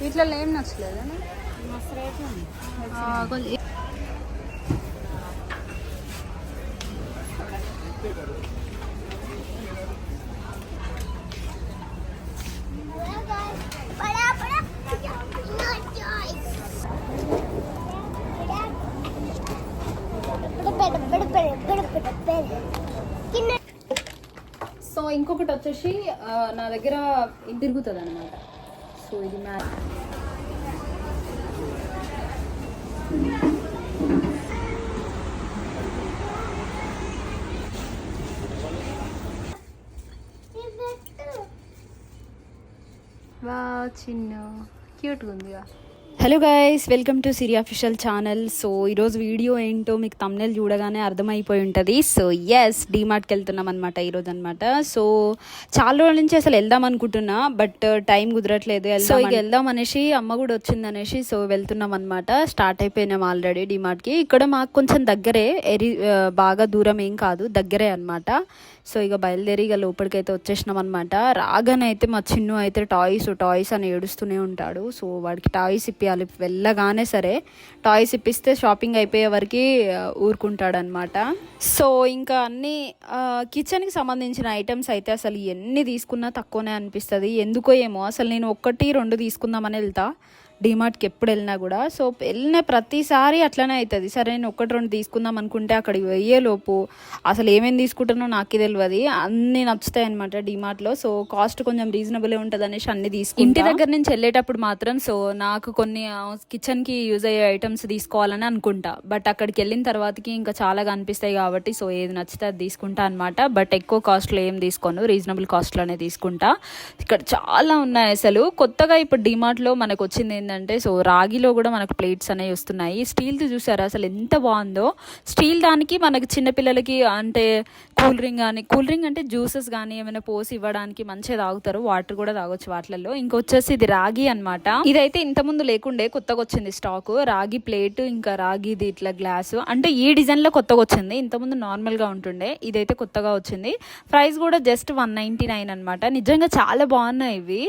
ఇట్లా ఏం నచ్చలేదు కొంచెం. సో ఇంకొకటి వచ్చేసి నా దగ్గర తిరుగుతుంది అనమాట. సో ఇది మ్యాచ్ వా చిన్న క్యూట్గా ఉందిగా. Hello guys, welcome to Siri official channel. So ఈరోజు వీడియో ఏంటో మీకు థంబ్నెయిల్ చూడగానే అర్థమైపోయి ఉంటుంది. సో ఎస్, డీమార్ట్కి వెళ్తున్నాం అనమాట ఈరోజు అనమాట. సో చాలా రోజుల నుంచి అసలు వెళ్దాం అనుకుంటున్నా, బట్ టైం కుదరట్లేదు. సో ఇక వెళ్దాం అనేసి అమ్మ కూడా వచ్చింది అనేసి సో వెళ్తున్నాం అనమాట. స్టార్ట్ అయిపోయినాం ఆల్రెడీ డీమార్ట్కి. ఇక్కడ మాకు కొంచెం దగ్గరే, బాగా దూరం ఏం కాదు, దగ్గరే అనమాట. సో ఇక బయలుదేరి ఇక లోపలికైతే వచ్చేసినాం అనమాట. రాగానే అయితే మా చిన్ను అయితే టాయ్స్ అని ఏడుస్తూనే ఉంటాడు. సో వాడికి టాయ్స్ ఇప్పించాలి వెళ్ళగానే సరే. టాయ్స్ ఇప్పిస్తే షాపింగ్ అయిపోయే వరకు ఊరుకుంటాడనమాట. సో ఇంకా అన్ని కిచెన్కి సంబంధించిన ఐటమ్స్ అయితే అసలు ఎన్ని తీసుకున్నా తక్కువనే అనిపిస్తుంది. ఎందుకో ఏమో అసలు నేను 1-2 తీసుకుందామని వెళ్తా డీమార్ట్కి ఎప్పుడు వెళ్ళినా కూడా. సో వెళ్ళిన ప్రతిసారి అట్లనే అవుతుంది. సరే నేను 1-2 తీసుకుందాం అనుకుంటే అక్కడికి వెయ్యేలోపు అసలు ఏమేమి తీసుకుంటానో నాకు తెలియదు. అన్నీ నచ్చుతాయి అనమాట డీమార్ట్లో. సో కాస్ట్ కొంచెం రీజనబులే ఉంటుంది అనేసి అన్ని తీసుకుంటా. ఇంటి దగ్గర నుంచి వెళ్ళేటప్పుడు మాత్రం సో నాకు కొన్ని కిచెన్కి యూజ్ అయ్యే ఐటమ్స్ తీసుకోవాలని అనుకుంటా. బట్ అక్కడికి వెళ్ళిన తర్వాతకి ఇంకా చాలా కనిపిస్తాయి కాబట్టి సో ఏది నచ్చితే అది తీసుకుంటా అనమాట. బట్ ఎక్కువ కాస్ట్లో ఏం తీసుకోను, రీజనబుల్ కాస్ట్లోనే తీసుకుంటా. ఇక్కడ చాలా ఉన్నాయి అసలు. కొత్తగా ఇప్పుడు డీమార్ట్లో మనకు వచ్చింది ఏంటంటే సో రాగిలో కూడా మనకు ప్లేట్స్ అనేవి వస్తున్నాయి. స్టీల్ది చూసారా అసలు ఎంత బాగుందో. స్టీల్ దానికి మనకి చిన్నపిల్లలకి అంటే కూల్ డ్రింక్ అంటే జ్యూసెస్ కానీ ఏమైనా పోసి ఇవ్వడానికి మంచిగా తాగుతారు. వాటర్ కూడా తాగొచ్చు వాటిలలో. ఇంకొచ్చేసి ఇది రాగి అనమాట. ఇదైతే ఇంతకుముందు లేకుండే, కొత్తగా వచ్చింది స్టాక్. రాగి ప్లేట్ ఇంకా రాగిది ఇట్లా గ్లాసు, అంటే ఈ డిజైన్లో కొత్తగా వచ్చింది. ఇంతకుముందు నార్మల్గా ఉంటుండే, ఇదైతే కొత్తగా వచ్చింది. ప్రైస్ కూడా జస్ట్ 199 అనమాట. నిజంగా చాలా బాగున్నాయి ఇవి.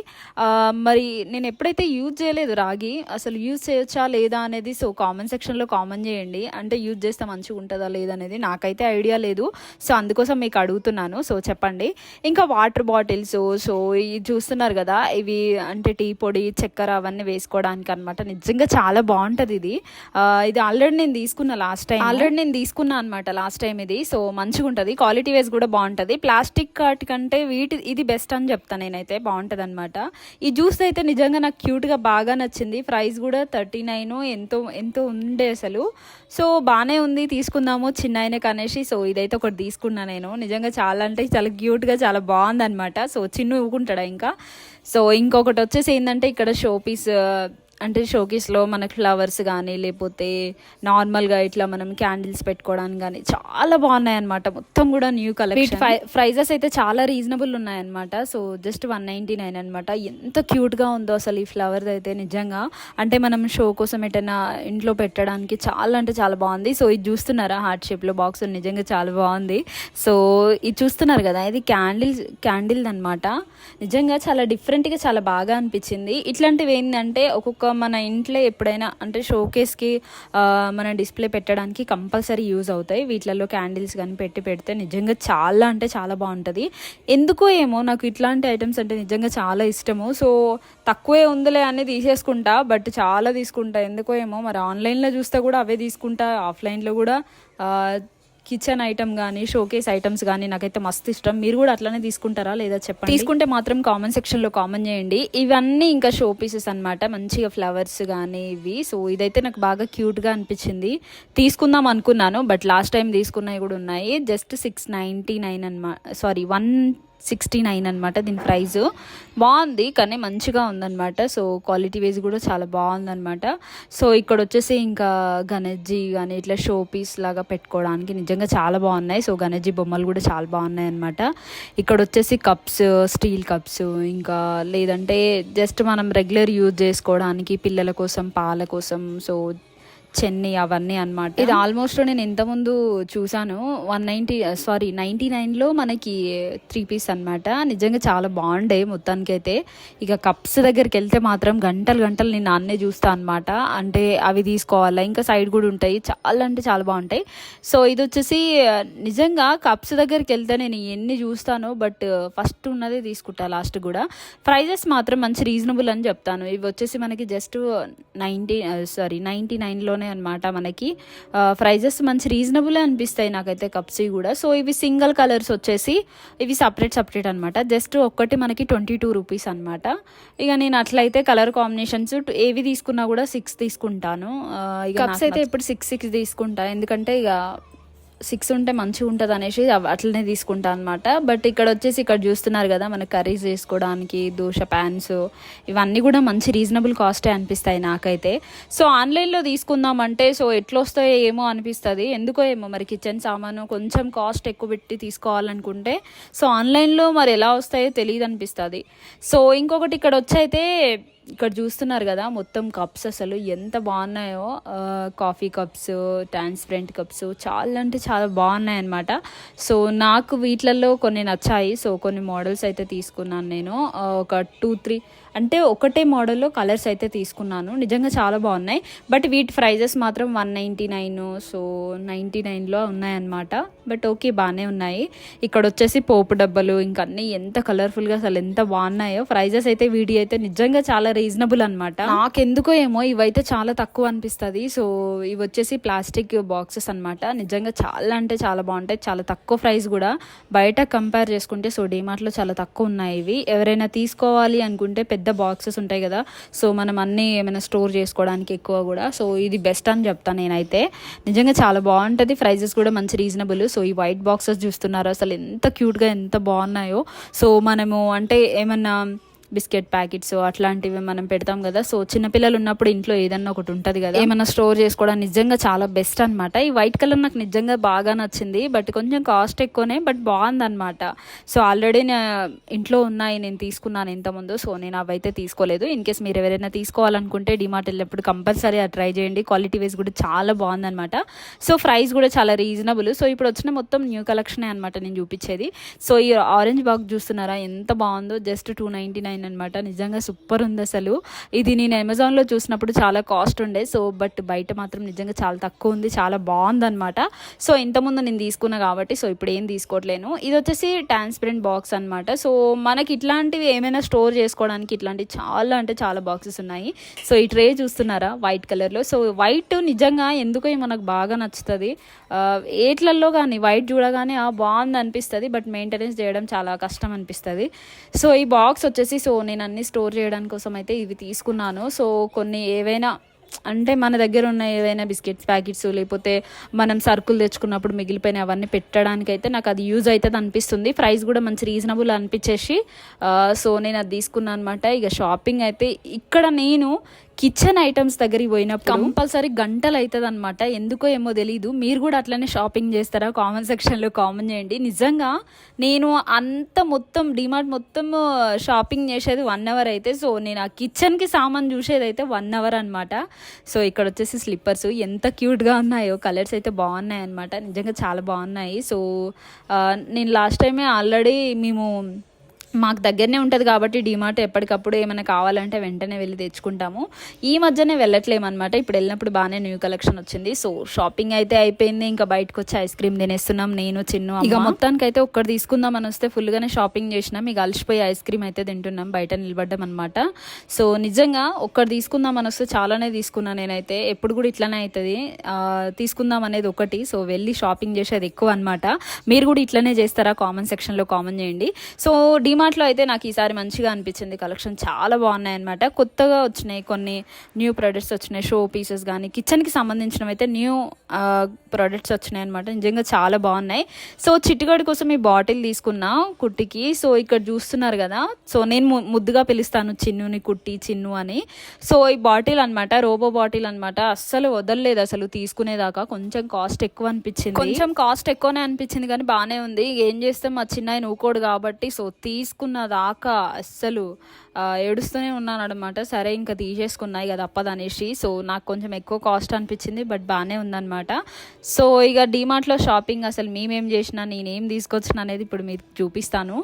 మరి నేను ఎప్పుడైతే యూజ్ చేయలేదు రాగి, అసలు యూజ్ చేయొచ్చా లేదా అనేది సో కామెంట్ సెక్షన్లో కామెంట్ చేయండి. అంటే యూజ్ చేస్తే మంచిగా ఉంటుందా లేదా అనేది నాకైతే ఐడియా లేదు. సో అందుకోసం మీకు అడుగుతున్నాను. సో చెప్పండి. ఇంకా వాటర్ బాటిల్స్, సో ఇవి చూస్తున్నారు కదా, ఇవి అంటే టీ పొడి, చక్కెర అవన్నీ వేసుకోవడానికి అనమాట. నిజంగా చాలా బాగుంటుంది ఇది. ఇది ఆల్రెడీ నేను తీసుకున్నా అనమాట లాస్ట్ టైం ఇది. సో మంచిగా ఉంటుంది, క్వాలిటీ వైజ్ కూడా బాగుంటుంది. ప్లాస్టిక్ వాటి కంటే ఇది బెస్ట్ అని చెప్తాను నేనైతే, బాగుంటుంది అనమాట. ఈ జ్యూస్ అయితే నిజంగా నాకు క్యూట్గా బాగా నచ్చింది. ప్రైస్ కూడా 39 ఎంతో ఉండే అసలు. సో బాగానే ఉంది, తీసుకుందాము చిన్న ఆయనకు అనేసి సో ఇదైతే ఒకటి తీసుకున్నా నేను. నిజంగా చాలా అంటే చాలా క్యూట్గా చాలా బాగుంది అనమాట. సో చిన్న ఊకుంటాడా ఇంకా. సో ఇంకొకటి వచ్చేసి ఏంటంటే ఇక్కడ షోపీస్, అంటే షోకేస్లో మనకు ఫ్లవర్స్ కానీ లేకపోతే నార్మల్గా ఇట్లా మనం క్యాండిల్స్ పెట్టుకోవడానికి కానీ చాలా బాగున్నాయి అనమాట. మొత్తం కూడా న్యూ కలెక్షన్. ప్రైజెస్ అయితే చాలా రీజనబుల్ ఉన్నాయన్నమాట. సో జస్ట్ 199 అనమాట. ఎంత క్యూట్గా ఉందో అసలు ఈ ఫ్లవర్స్ అయితే నిజంగా. అంటే మనం షో కోసం ఎటైనా ఇంట్లో పెట్టడానికి చాలా అంటే చాలా బాగుంది. సో ఇది చూస్తున్నారా హార్ట్ షేప్లో బాక్స్, నిజంగా చాలా బాగుంది. సో ఇది చూస్తున్నారు కదా, ఇది క్యాండిల్ అనమాట. నిజంగా చాలా డిఫరెంట్గా చాలా బాగా అనిపించింది. ఇట్లాంటివి ఏంటంటే ఒక్కొక్క మన ఇంట్లో ఎప్పుడైనా అంటే షోకేస్కి మన డిస్ప్లే పెట్టడానికి కంపల్సరీ యూజ్ అవుతాయి. వీటిలలో క్యాండిల్స్ కానీ పెడితే నిజంగా చాలా అంటే చాలా బాగుంటుంది. ఎందుకో ఏమో నాకు ఇట్లాంటి ఐటమ్స్ అంటే నిజంగా చాలా ఇష్టము. సో తక్కువే ఉందిలే అని తీసేసుకుంటా, బట్ చాలా తీసుకుంటా. ఎందుకో ఏమో మరి ఆన్లైన్లో చూస్తే కూడా అవే తీసుకుంటా, ఆఫ్లైన్లో కూడా కిచెన్ ఐటమ్ కానీ షోకేస్ ఐటమ్స్ కానీ నాకైతే మస్తు ఇష్టం. మీరు కూడా అట్లనే తీసుకుంటారా లేదా చెప్పండి. తీసుకుంటే మాత్రం కామెంట్ సెక్షన్లో కామెంట్ చేయండి. ఇవన్నీ ఇంకా షో పీసెస్ అనమాట, మంచిగా ఫ్లవర్స్ కానీ ఇవి. సో ఇదైతే నాకు బాగా క్యూట్గా అనిపించింది, తీసుకుందాం అనుకున్నాను. బట్ లాస్ట్ టైం తీసుకున్నవి కూడా ఉన్నాయి. జస్ట్ 699 అనమాట, సారీ 69 అనమాట దీని ప్రైస్. బాగుంది కానీ మంచిగా ఉందన్నమాట. సో క్వాలిటీ వైజ్ కూడా చాలా బాగుందన్నమాట. సో ఇక్కడ వచ్చేసి ఇంకా గణేష్జీ కానీ ఇట్లా షో పీస్ లాగా పెట్టుకోవడానికి నిజంగా చాలా బాగున్నాయి. సో గణేష్జీ బొమ్మలు కూడా చాలా బాగున్నాయి అనమాట. ఇక్కడ వచ్చేసి కప్స్, స్టీల్ కప్స్, ఇంకా లేదంటే జస్ట్ మనం రెగ్యులర్ యూజ్ చేసుకోవడానికి పిల్లల కోసం, పాల కోసం, సో చెన్ని అవన్నీ అనమాట. ఇది ఆల్మోస్ట్ నేను ఇంతకుముందు చూసాను 99లో మనకి 3 పీస్ అనమాట. నిజంగా చాలా బాగుండే మొత్తానికైతే. ఇక కప్స్ దగ్గరికి వెళ్తే మాత్రం గంటలు గంటలు నేను అన్నే చూస్తాను అనమాట. అంటే అవి తీసుకోవాలా, ఇంకా సైడ్ కూడా ఉంటాయి, చాలా అంటే చాలా బాగుంటాయి. సో ఇది వచ్చేసి నిజంగా కప్స్ దగ్గరికి వెళ్తే నేను ఎన్ని చూస్తాను, బట్ ఫస్ట్ ఉన్నదే తీసుకుంటా లాస్ట్ కూడా. ప్రైజెస్ మాత్రం మంచి రీజనబుల్ అని చెప్తాను. ఇవి వచ్చేసి మనకి జస్ట్ 99లో అనమాట. మనకి ప్రైజెస్ మంచి రీజనబుల్ అనిపిస్తాయి నాకైతే కప్స్ కూడా. సో ఇవి సింగిల్ కలర్స్ వచ్చేసి ఇవి సపరేట్ అనమాట. జస్ట్ ఒక్కటి మనకి 22 రూపీస్ అనమాట. ఇక నేను అట్లయితే కలర్ కాంబినేషన్స్ ఏవి తీసుకున్నా కూడా 6 తీసుకుంటాను. ఇక కప్స్ అయితే ఇప్పుడు 6 తీసుకుంటా, ఎందుకంటే ఇక 6 ఉంటే మంచిగా ఉంటుంది అనేసి అట్లనే తీసుకుంటా అనమాట. బట్ ఇక్కడ వచ్చేసి ఇక్కడ చూస్తున్నారు కదా, మన కర్రీస్ చేసుకోవడానికి దోశ ప్యాన్స్ ఇవన్నీ కూడా మంచి రీజనబుల్ కాస్టే అనిపిస్తాయి నాకైతే. సో ఆన్లైన్లో తీసుకుందామంటే సో ఎట్లా వస్తాయో ఏమో అనిపిస్తుంది, ఎందుకో ఏమో మరి కిచెన్ సామాను కొంచెం కాస్ట్ ఎక్కువ పెట్టి తీసుకోవాలనుకుంటే సో ఆన్లైన్లో మరి ఎలా వస్తాయో తెలియదు అనిపిస్తుంది. సో ఇంకొకటి ఇక్కడ వచ్చైతే ఇక్కడ చూస్తున్నారు కదా మొత్తం కప్స్ అసలు ఎంత బాగున్నాయో. కాఫీ కప్స్, ట్రాన్స్పరెంట్ కప్స్ చాలా అంటే చాలా బాగున్నాయి అనమాట. సో నాకు వీటిలలో కొన్ని నచ్చాయి. సో కొన్ని మోడల్స్ అయితే తీసుకున్నాను నేను. ఒక 2-3 అంటే ఒకటే మోడల్లో కలర్స్ అయితే తీసుకున్నాను. నిజంగా చాలా బాగున్నాయి. బట్ వీటి ప్రైజెస్ మాత్రం 199, సో 99లో ఉన్నాయన్నమాట. బట్ ఓకే, బాగానే ఉన్నాయి. ఇక్కడ వచ్చేసి పోపు డబ్బలు ఇంకా అన్నీ ఎంత కలర్ఫుల్గా అసలు ఎంత బాగున్నాయో. ప్రైజెస్ అయితే వీటి అయితే నిజంగా చాలా రీజనబుల్ అనమాట. నాకెందుకో ఏమో ఇవైతే చాలా తక్కువ అనిపిస్తుంది. సో ఇవి వచ్చేసి ప్లాస్టిక్ బాక్సెస్ అనమాట. నిజంగా చాలా అంటే చాలా బాగుంటాయి, చాలా తక్కువ ప్రైస్ కూడా. బయట కంపేర్ చేసుకుంటే సో డీమార్ట్లో చాలా తక్కువ ఉన్నాయి ఇవి. ఎవరైనా తీసుకోవాలి అనుకుంటే పెద్ద బాక్సెస్ ఉంటాయి కదా, సో మనం అన్నీ ఏమైనా స్టోర్ చేసుకోవడానికి ఎక్కువ కూడా, సో ఇది బెస్ట్ అని చెప్తాను నేనైతే. నిజంగా చాలా బాగుంటుంది, ప్రైజెస్ కూడా మంచి రీజనబుల్. సో ఈ వైట్ బాక్సెస్ చూస్తున్నారు అసలు ఎంత క్యూట్గా ఎంత బాగున్నాయో. సో మనము అంటే ఏమన్నా బిస్కెట్ ప్యాకెట్స్ అట్లాంటివి మనం పెడతాం కదా, సో చిన్నపిల్లలు ఉన్నప్పుడు ఇంట్లో ఏదన్నా ఒకటి ఉంటుంది కదా, ఏమన్నా స్టోర్ చేసుకోవడానికి నిజంగా చాలా బెస్ట్ అనమాట. ఈ వైట్ కలర్ నాకు నిజంగా బాగా నచ్చింది, బట్ కొంచెం కాస్ట్ ఎక్కువనే, బట్ బాగుందన్నమాట. సో ఆల్రెడీ ఇంట్లో ఉన్నాయి, నేను తీసుకున్నాను ఇంతకుముందు. సో నేను అవైతే తీసుకోలేదు. ఇన్ కేస్ మీరు ఎవరైనా తీసుకోవాలనుకుంటే డిమార్ట్ వెళ్ళినప్పుడు కంపల్సరీ అది ట్రై చేయండి. క్వాలిటీ వైజ్ కూడా చాలా బాగుందన్నమాట. సో ప్రైస్ కూడా చాలా రీజనబుల్. సో ఇప్పుడు వచ్చిన మొత్తం న్యూ కలెక్షనే అనమాట నేను చూపించేది. సో ఈ ఆరెంజ్ బాక్స్ చూస్తున్నారా ఎంత బాగుందో, జస్ట్ 299 అనమాట. నిజంగా సూపర్ ఉంది అసలు. ఇది నేను అమెజాన్లో చూసినప్పుడు చాలా కాస్ట్ ఉండే, సో బట్ బయట మాత్రం నిజంగా చాలా తక్కువ ఉంది, చాలా బాగుందన్నమాట. సో ఇంతకుముందు నేను తీసుకున్నా కాబట్టి సో ఇప్పుడు ఏం తీసుకోవట్లేను. ఇది వచ్చేసి ట్రాన్స్పరెంట్ బాక్స్ అనమాట. సో మనకి ఇట్లాంటివి ఏమైనా స్టోర్ చేసుకోవడానికి ఇట్లాంటివి చాలా అంటే చాలా బాక్సెస్ ఉన్నాయి. సో ఈ ట్రే చూస్తున్నారా వైట్ కలర్లో. సో వైట్ నిజంగా ఎందుకో మనకు బాగా నచ్చుతుంది. ఏట్లలో కానీ వైట్ చూడగానే బాగుంది అనిపిస్తుంది, బట్ మెయింటెనెన్స్ చేయడం చాలా కష్టం అనిపిస్తుంది. సో ఈ బాక్స్ వచ్చేసి సో నేను అన్ని స్టోర్ చేయడానికి కోసం అయితే ఇవి తీసుకున్నాను. సో కొన్ని ఏవైనా అంటే మన దగ్గర ఉన్న ఏవైనా బిస్కెట్స్ ప్యాకెట్స్ లేకపోతే మనం సరుకులు తెచ్చుకున్నప్పుడు మిగిలిపోయిన అవన్నీ పెట్టడానికి అయితే నాకు అది యూజ్ అవుతుంది అనిపిస్తుంది. ప్రైస్ కూడా మంచి రీజనబుల్ అనిపించేసి సో నేను అది తీసుకున్నాను అనమాట. ఇక షాపింగ్ అయితే ఇక్కడ నేను కిచెన్ ఐటమ్స్ దగ్గరికి పోయినప్పుడు కంపల్సరీ గంటలు అవుతుంది అనమాట. ఎందుకో ఏమో తెలీదు. మీరు కూడా అట్లనే షాపింగ్ చేస్తారా? కామెంట్ సెక్షన్లో కామెంట్ చేయండి. నిజంగా నేను అంత మొత్తం డిమార్ట్ మొత్తం షాపింగ్ చేసేది 1 అవర్ అయితే, సో నేను ఆ కిచెన్కి సామాన్ చూసేది అయితే 1 అవర్ అనమాట. సో ఇక్కడ వచ్చేసి స్లిప్పర్స్ ఎంత క్యూట్గా ఉన్నాయో, కలర్స్ అయితే బాగున్నాయి అనమాట. నిజంగా చాలా బాగున్నాయి. సో నేను లాస్ట్ టైమే ఆల్రెడీ మాకు దగ్గరనే ఉంటుంది కాబట్టి డిమార్ట్ ఎప్పటికప్పుడు ఏమైనా కావాలంటే వెంటనే వెళ్ళి తెచ్చుకుంటాము. ఈ మధ్యనే వెళ్ళట్లేమన్నమాట. ఇప్పుడు వెళ్ళినప్పుడు బాగానే న్యూ కలెక్షన్ వచ్చింది. సో షాపింగ్ అయితే అయిపోయింది. ఇంకా బయటకు వచ్చి ఐస్ క్రీమ్ తినేస్తున్నాం నేను చిన్ను. ఇక మొత్తానికి అయితే ఒక్కటి తీసుకుందాం అని వస్తే ఫుల్గానే షాపింగ్ చేసినాం. ఇక అలసిపోయి ఐస్ క్రీమ్ అయితే తింటున్నాం, బయట నిలబడ్డాం అనమాట. సో నిజంగా ఒక్కటి తీసుకుందాం అని వస్తే చాలానే తీసుకున్నాను నేనైతే. ఎప్పుడు కూడా ఇట్లనే అవుతుంది, తీసుకుందాం అనేది ఒకటి. సో వెళ్ళి షాపింగ్ చేసేది ఎక్కువ అనమాట. మీరు కూడా ఇట్లనే చేస్తారా? కామెంట్ సెక్షన్లో కామెంట్ చేయండి. సో డీమార్ట్లో అయితే నాకు ఈసారి మంచిగా అనిపించింది. కలెక్షన్ చాలా బాగున్నాయి అనమాట. కొత్తగా వచ్చినాయి కొన్ని న్యూ ప్రొడక్ట్స్ వచ్చినాయి. షో పీసెస్ కానీ కిచెన్కి సంబంధించినవి అయితే న్యూ ప్రొడక్ట్స్ వచ్చినాయి అనమాట. నిజంగా చాలా బాగున్నాయి. సో చిట్టుగాడి కోసం ఈ బాటిల్ తీసుకున్నా కుట్టికి. సో ఇక్కడ చూస్తున్నారు కదా, సో నేను ముద్దుగా పిలుస్తాను చిన్నుని, కుట్టి చిన్ను అని. సో ఈ బాటిల్ అనమాట, రోబో బాటిల్ అనమాట. అస్సలు వదలలేదు అసలు తీసుకునేదాకా. కొంచెం కాస్ట్ ఎక్కువ అనిపించింది, కొంచెం కాస్ట్ ఎక్కువనే అనిపించింది కానీ బాగానే ఉంది. ఏం చేస్తే మా చిన్నాయన ఊకోడు కాబట్టి సో తీసుకున్న దాకా అస్సలు ఏడుస్తూనే ఉన్నాను అనమాట. సరే ఇంకా తీసేసుకున్నాయి కదా తప్పదనేసి. సో నాకు కొంచెం ఎక్కువ కాస్ట్ అనిపించింది, బట్ బాగానే ఉందన్నమాట. సో ఇక డీమార్ట్లో షాపింగ్ అసలు మేమేం చేసినా, నేనేం తీసుకొచ్చినా అనేది ఇప్పుడు మీకు చూపిస్తాను.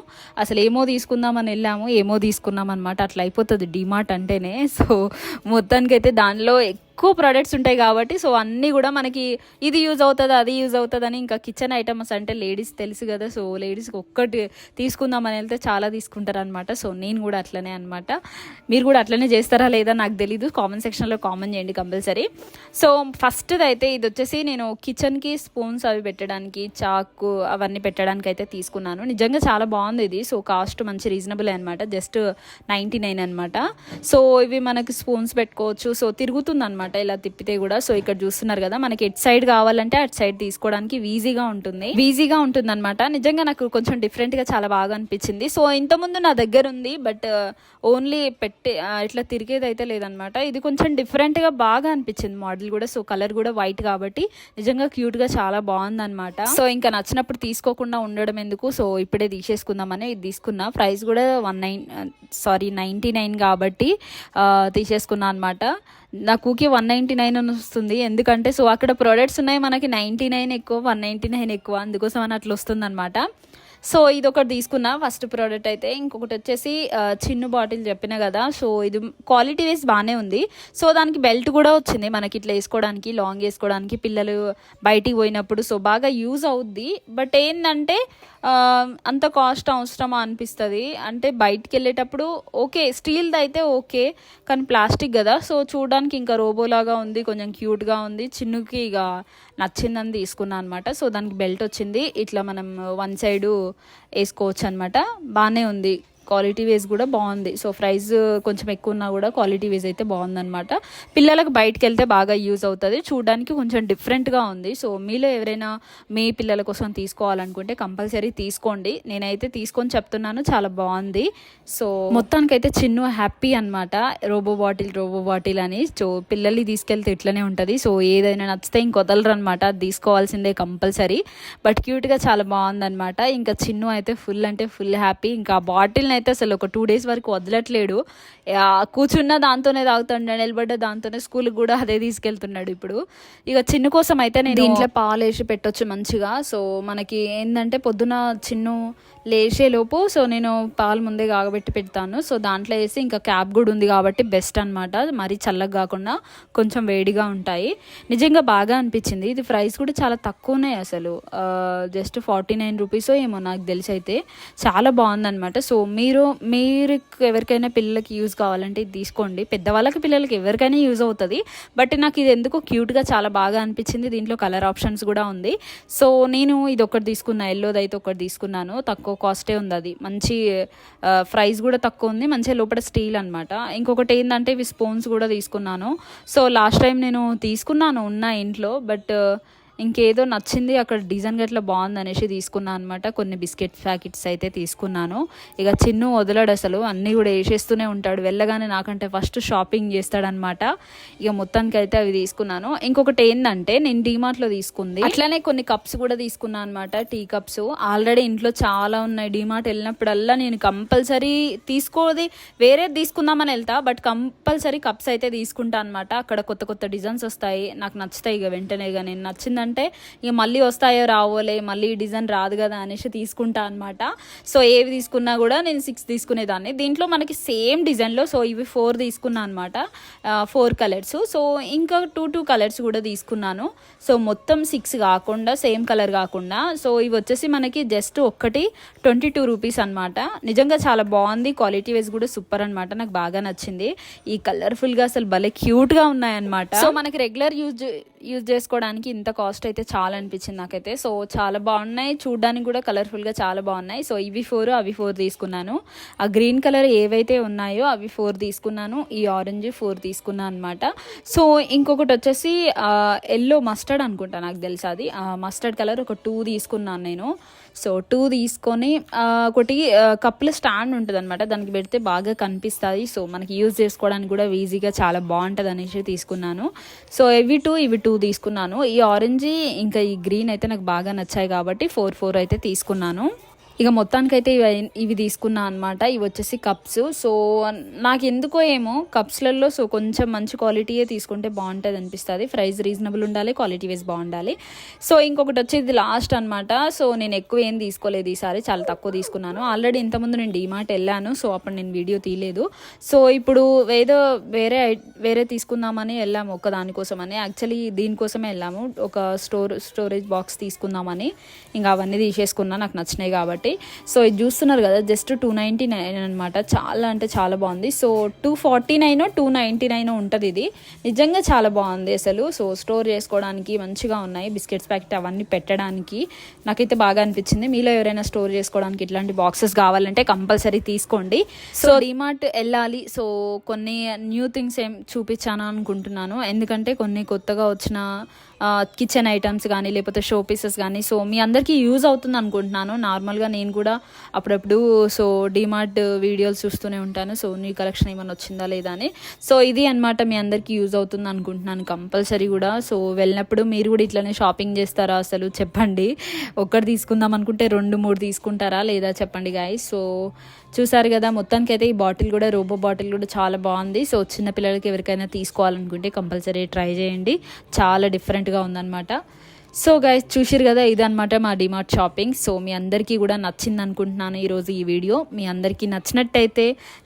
అసలు ఏమో తీసుకుందామని వెళ్ళాము, ఏమో తీసుకున్నాం అనమాట. అట్లా అయిపోతుంది డీమార్ట్ అంటేనే. సో మొత్తానికైతే దానిలో ఎక్కువ ప్రోడక్ట్స్ ఉంటాయి కాబట్టి సో అన్నీ కూడా మనకి ఇది యూజ్ అవుతుంది, అది యూజ్ అవుతుంది అని. ఇంకా కిచెన్ ఐటమ్స్ అంటే లేడీస్ తెలుసు కదా, సో లేడీస్కి ఒక్కటి తీసుకుందామని వెళ్తే చాలా తీసుకుంటారు అనమాట. సో నేను కూడా అట్లనే అనమాట. మీరు కూడా అట్లనే చేస్తారా లేదా నాకు తెలీదు, కామెంట్ సెక్షన్లో కామెంట్ చేయండి కంపల్సరీ. సో ఫస్ట్ది అయితే ఇది వచ్చేసి నేను కిచెన్కి స్పూన్స్ అవి పెట్టడానికి, చాకు అవన్నీ పెట్టడానికి అయితే తీసుకున్నాను. నిజంగా చాలా బాగుంది ఇది. సో కాస్ట్ మంచి రీజనబుల్ అనమాట, జస్ట్ 99 అనమాట. సో ఇవి మనకి స్పూన్స్ పెట్టుకోవచ్చు. సో తిరుగుతుంది అనమాట ఇలా తిప్పితే కూడా. సో ఇక్కడ చూస్తున్నారు కదా, మనకి ఎట్ సైడ్ కావాలంటే అటు సైడ్ తీసుకోవడానికి ఈజీగా ఉంటుంది అనమాట. నిజంగా నాకు కొంచెం డిఫరెంట్ గా చాలా బాగా అనిపించింది. సో ఇంతకుముందు నా దగ్గర ఉంది, బట్ ఓన్లీ పెట్టి ఇట్లా తిరిగేది అయితే లేదనమాట. ఇది కొంచెం డిఫరెంట్ గా బాగా అనిపించింది మోడల్ కూడా. సో కలర్ కూడా వైట్ కాబట్టి నిజంగా క్యూట్ గా చాలా బాగుంది అనమాట. సో ఇంకా నచ్చినప్పుడు తీసుకోకుండా ఉండడం ఎందుకు, సో ఇప్పుడే తీసేసుకుందామని ఇది తీసుకున్నా. ప్రైస్ కూడా 99 కాబట్టి తీసేసుకున్నా అనమాట. నాకు 199 అని వస్తుంది, ఎందుకంటే సో అక్కడ ప్రోడక్ట్స్ ఉన్నాయి మనకి 99 ఎక్కువ, 199 ఎక్కువ, అందుకోసం అని అట్లా వస్తుంది అనమాట. సో ఇది ఒకటి తీసుకున్నా ఫస్ట్ ప్రోడక్ట్ అయితే. ఇంకొకటి వచ్చేసి చిన్న బాటిల్ చెప్పిన కదా, సో ఇది క్వాలిటీ వైజ్ బాగానే ఉంది. సో దానికి బెల్ట్ కూడా వచ్చింది మనకి ఇట్లా వేసుకోవడానికి, లాంగ్ వేసుకోవడానికి, పిల్లలు బయటికి పోయినప్పుడు సో బాగా యూజ్ అవుద్ది. బట్ ఏంటంటే అంత కాస్ట్ అవసరమా అనిపిస్తుంది. అంటే బయటికి వెళ్ళేటప్పుడు ఓకే, స్టీల్ది అయితే ఓకే, కానీ ప్లాస్టిక్ కదా, సో చూడడానికి ఇంకా రోబోలాగా ఉంది, కొంచెం క్యూట్గా ఉంది. చిన్నుకి ఇక నచ్చిందని తీసుకున్నాను అనమాట. సో దానికి బెల్ట్ వచ్చింది, ఇట్లా మనం వన్ సైడు వేసుకోవచ్చు అనమాట. బాగానే ఉంది, క్వాలిటీ వైజ్ కూడా బాగుంది. సో ప్రైస్ కొంచెం ఎక్కువ ఉన్నా కూడా క్వాలిటీ వైజ్ అయితే బాగుందన్నమాట. పిల్లలకు బయటకు వెళ్తే బాగా యూజ్ అవుతుంది, చూడడానికి కొంచెం డిఫరెంట్గా ఉంది. సో మీలో ఎవరైనా మీ పిల్లల కోసం తీసుకోవాలనుకుంటే కంపల్సరీ తీసుకోండి. నేనైతే తీసుకొని చెప్తున్నాను, చాలా బాగుంది. సో మొత్తానికైతే చిన్ను హ్యాపీ అనమాట, రోబో బాటిల్ అని. సో పిల్లల్ని తీసుకెళ్తే ఇట్లనే ఉంటుంది. సో ఏదైనా నచ్చితే ఇంకొదలరు అనమాట, అది తీసుకోవాల్సిందే కంపల్సరీ. బట్ క్యూట్గా చాలా బాగుందనమాట. ఇంకా చిన్ను అయితే ఫుల్ అంటే ఫుల్ హ్యాపీ. ఇంకా బాటిల్ అయితే అసలు ఒక 2 days వరకు వదలట్లేడు. కూర్చున్న దాంతోనే తాగుతున్నాడు, నిలబడ్డ దాంతోనే, స్కూల్కి కూడా అదే తీసుకెళ్తున్నాడు ఇప్పుడు. ఇక చిన్ను కోసం అయితే నేను ఇంట్లో పాలు వేసి పెట్టొచ్చు మంచిగా. సో మనకి ఏంటంటే పొద్దున చిన్ను లేచేలోపు సో నేను పాలు ముందే కాగబెట్టి పెడతాను. సో దాంట్లో వేసి ఇంకా క్యాప్ కూడా ఉంది కాబట్టి బెస్ట్ అనమాట. మరీ చల్లగా కాకుండా కొంచెం వేడిగా ఉంటాయి. నిజంగా బాగా అనిపించింది. ఇది ప్రైస్ కూడా చాలా తక్కువనే, అసలు జస్ట్ 49 రూపీస్ ఏమో నాకు తెలిసి అయితే. చాలా బాగుందనమాట. సో మీరు ఎవరికైనా పిల్లలకి యూజ్ కావాలంటే ఇది తీసుకోండి. పెద్దవాళ్ళకి పిల్లలకి ఎవరికైనా యూజ్ అవుతుంది. బట్ నాకు ఇది ఎందుకో క్యూట్గా చాలా బాగా అనిపించింది. దీంట్లో కలర్ ఆప్షన్స్ కూడా ఉంది. సో నేను ఇది ఒకటి తీసుకున్నా, ఎల్లోది అయితే ఒకటి తీసుకున్నాను. తక్కువ కాస్టే ఉంది, అది మంచి ప్రైస్ కూడా తక్కువ ఉంది, మంచిగా లోపల స్టీల్ అనమాట. ఇంకొకటి ఏంటంటే ఇవి స్పూన్స్ కూడా తీసుకున్నాను. సో లాస్ట్ టైం నేను తీసుకున్నాను ఉన్న ఇంట్లో, బట్ ఇంకేదో నచ్చింది అక్కడ, డిజైన్ గట్లా బాగుంది అనేసి తీసుకున్నాను అనమాట. కొన్ని బిస్కెట్ ప్యాకెట్స్ అయితే తీసుకున్నాను. ఇక చిన్ను వదలడు అసలు, అన్నీ కూడా వేసేస్తూనే ఉంటాడు. వెళ్ళగానే నాకంటే ఫస్ట్ షాపింగ్ చేస్తాడనమాట. ఇక మొత్తానికి అయితే అవి తీసుకున్నాను. ఇంకొకటి ఏంటంటే నేను డీమార్ట్లో తీసుకుంది, అట్లనే కొన్ని కప్స్ కూడా తీసుకున్నాను అనమాట, టీ కప్స్. ఆల్రెడీ ఇంట్లో చాలా ఉన్నాయి. డీమార్ట్ వెళ్ళినప్పుడల్లా నేను కంపల్సరీ తీసుకోది, వేరే తీసుకుందామని వెళ్తా, బట్ కంపల్సరీ కప్స్ అయితే తీసుకుంటా అనమాట. అక్కడ కొత్త కొత్త డిజైన్స్ వస్తాయి, నాకు నచ్చుతాయి. ఇక వెంటనే ఇక నేను నచ్చిందంటే ఇక మళ్ళీ వస్తాయో రావోలే, మళ్ళీ డిజైన్ రాదు కదా అనేసి తీసుకుంటా అనమాట. సో ఏవి తీసుకున్నా కూడా నేను 6 తీసుకునేదాన్ని. దీంట్లో మనకి సేమ్ డిజైన్లో సో ఇవి 4 తీసుకున్నా అనమాట, 4 కలర్స్. సో ఇంకా 2 కలర్స్ కూడా తీసుకున్నాను. సో మొత్తం 6 కాకుండా, సేమ్ కలర్ కాకుండా. సో ఇవి వచ్చేసి మనకి జస్ట్ ఒక్కటి 22 రూపీస్ అనమాట. నిజంగా చాలా బాగుంది, క్వాలిటీ వైజ్ కూడా సూపర్ అనమాట, నాకు బాగా నచ్చింది. ఈ కలర్ఫుల్గా అసలు భలే క్యూట్గా ఉన్నాయన్నమాట. సో మనకి రెగ్యులర్ యూజ్ చేసుకోవడానికి ఇంత కాస్ట్ కాస్ట్ అయితే చాలా అనిపించింది నాకైతే. సో చాలా బాగున్నాయి, చూడడానికి కూడా కలర్ఫుల్గా చాలా బాగున్నాయి. సో ఇవి 4 అవి 4 తీసుకున్నాను. ఆ గ్రీన్ కలర్ ఏవైతే ఉన్నాయో అవి 4 తీసుకున్నాను, ఈ ఆరెంజ్ 4 తీసుకున్నాను అనమాట. సో ఇంకొకటి వచ్చేసి ఎల్లో మస్టర్డ్ అనుకుంటా, నాకు తెలుసు అది మస్టర్డ్ కలర్ ఒక 2 తీసుకున్నాను నేను. సో 2 తీసుకొని ఒకటి కప్పుల స్టాండ్ ఉంటుంది అనమాట, దానికి పెడితే బాగా కనిపిస్తుంది. సో మనకి యూజ్ చేసుకోవడానికి కూడా ఈజీగా చాలా బాగుంటుంది అనేసి తీసుకున్నాను. సో ఇవి 2 తీసుకున్నాను. ఈ ఆరెంజ్ ఇంకా ఈ గ్రీన్ అయితే నాకు బాగా నచ్చాయి కాబట్టి 4 అయితే తీసుకున్నాను. ఇక మొత్తానికైతే ఇవి తీసుకున్నా అనమాట. ఇవి వచ్చేసి కప్స్. సో నాకు ఎందుకో ఏమో కప్స్లలో సో కొంచెం మంచి క్వాలిటీయే తీసుకుంటే బాగుంటుంది అనిపిస్తుంది. ప్రైస్ రీజనబుల్ ఉండాలి, క్వాలిటీ వైజ్ బాగుండాలి. సో ఇంకొకటి వచ్చేది లాస్ట్ అనమాట. సో నేను ఎక్కువ ఏం తీసుకోలేదు ఈసారి, చాలా తక్కువ తీసుకున్నాను. ఆల్రెడీ ఇంతకుముందు నేను డీమార్ట్ వెళ్ళాను, సో అప్పుడు నేను వీడియో తీయలేదు. సో ఇప్పుడు ఏదో వేరే తీసుకుందామని వెళ్ళాము, ఒక దానికోసమని. యాక్చువల్లీ దీనికోసమే వెళ్ళాము, ఒక స్టోరేజ్ బాక్స్ తీసుకుందామని. ఇంకా అవన్నీ తీసేసుకున్నా నాకు నచ్చినాయి కాబట్టి. సో ఇది చూస్తున్నారు కదా, జస్ట్ 299 అనమాట. చాలా అంటే చాలా బాగుంది. సో 249 299 ఉంటుంది. ఇది నిజంగా చాలా బాగుంది అసలు. సో స్టోర్ చేసుకోవడానికి మంచిగా ఉన్నాయి, బిస్కెట్స్ ప్యాకెట్ అవన్నీ పెట్టడానికి నాకైతే బాగా అనిపించింది. మీలో ఎవరైనా స్టోర్ చేసుకోవడానికి ఇట్లాంటి బాక్సెస్ కావాలంటే కంపల్సరీ తీసుకోండి. సో డీమార్ట్ వెళ్ళాలి. సో కొన్ని న్యూ థింగ్స్ ఏం చూపించాను అనుకుంటున్నాను, ఎందుకంటే కొన్ని కొత్తగా వచ్చిన కిచెన్ ఐటమ్స్ కానీ లేకపోతే షో పీసెస్ కానీ సో మీ అందరికీ యూజ్ అవుతుంది అనుకుంటున్నాను. నార్మల్గా నేను కూడా అప్పుడప్పుడు సో డీమార్ట్ వీడియోలు చూస్తూనే ఉంటాను, సో న్యూ కలెక్షన్ ఏమైనా వచ్చిందా లేదా అని. సో ఇది అనమాట, మీ అందరికీ యూజ్ అవుతుంది అనుకుంటున్నాను కంపల్సరీ కూడా. సో వెళ్ళినప్పుడు మీరు కూడా ఇట్లనే షాపింగ్ చేస్తారా అసలు చెప్పండి. ఒక్కటి తీసుకుందాం అనుకుంటే 2-3 తీసుకుంటారా లేదా చెప్పండి గాయ్స్. సో చూసారు కదా, మొత్తానికి అయితే ఈ బాటిల్ కూడా రోబో బాటిల్ కూడా చాలా బాగుంది. సో చిన్నపిల్లలకి ఎవరికైనా తీసుకోవాలనుకుంటే కంపల్సరీ ట్రై చేయండి, చాలా డిఫరెంట్గా ఉందన్నమాట. సో గైస్ చూసిరు కదా, ఇదనమాట మా డిమార్ట్ షాపింగ్. సో మీ అందరికీ కూడా నచ్చింది అనుకుంటున్నాను ఈరోజు ఈ వీడియో. మీ అందరికీ నచ్చినట్టయితే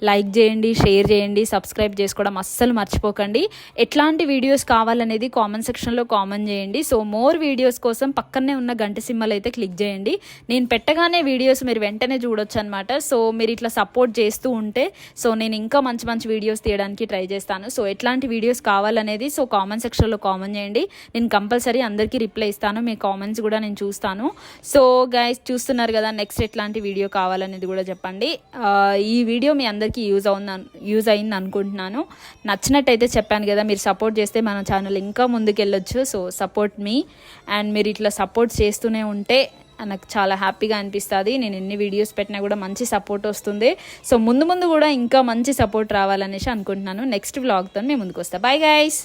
లైక్ చేయండి, షేర్ చేయండి, సబ్స్క్రైబ్ చేసుకోవడం అస్సలు మర్చిపోకండి. ఎట్లాంటి వీడియోస్ కావాలనేది కామెంట్ సెక్షన్లో కామెంట్ చేయండి. సో మోర్ వీడియోస్ కోసం పక్కనే ఉన్న గంట సింబల్ అయితే క్లిక్ చేయండి. నేను పెట్టగానే వీడియోస్ మీరు వెంటనే చూడొచ్చు అనమాట. సో మీరు ఇట్లా సపోర్ట్ చేస్తూ ఉంటే సో నేను ఇంకా మంచి మంచి వీడియోస్ తీయడానికి ట్రై చేస్తాను. సో ఎట్లాంటి వీడియోస్ కావాలనేది సో కామెంట్ సెక్షన్లో కామెంట్ చేయండి. నేను కంపల్సరీ అందరికీ రిప్లై ఇస్తాను, మీ కామెంట్స్ కూడా నేను చూస్తాను. సో గైస్ చూస్తున్నారు కదా, నెక్స్ట్ ఎట్లాంటి వీడియో కావాలనేది కూడా చెప్పండి. ఈ వీడియో మీ అందరికీ యూజ్ అయింది అనుకుంటున్నాను. నచ్చినట్టయితే చెప్పాను కదా, మీరు సపోర్ట్ చేస్తే మన ఛానల్ ఇంకా ముందుకెళ్ళొచ్చు. సో సపోర్ట్ మీ, అండ్ మీరు ఇట్లా సపోర్ట్ చేస్తూనే ఉంటే నాకు చాలా హ్యాపీగా అనిపిస్తుంది. నేను ఎన్ని వీడియోస్ పెట్టినా కూడా మంచి సపోర్ట్ వస్తుంది. సో ముందు కూడా ఇంకా మంచి సపోర్ట్ రావాలనేసి అనుకుంటున్నాను. నెక్స్ట్ వ్లాగ్తో మేము ముందుకు వస్తాను. Bye guys.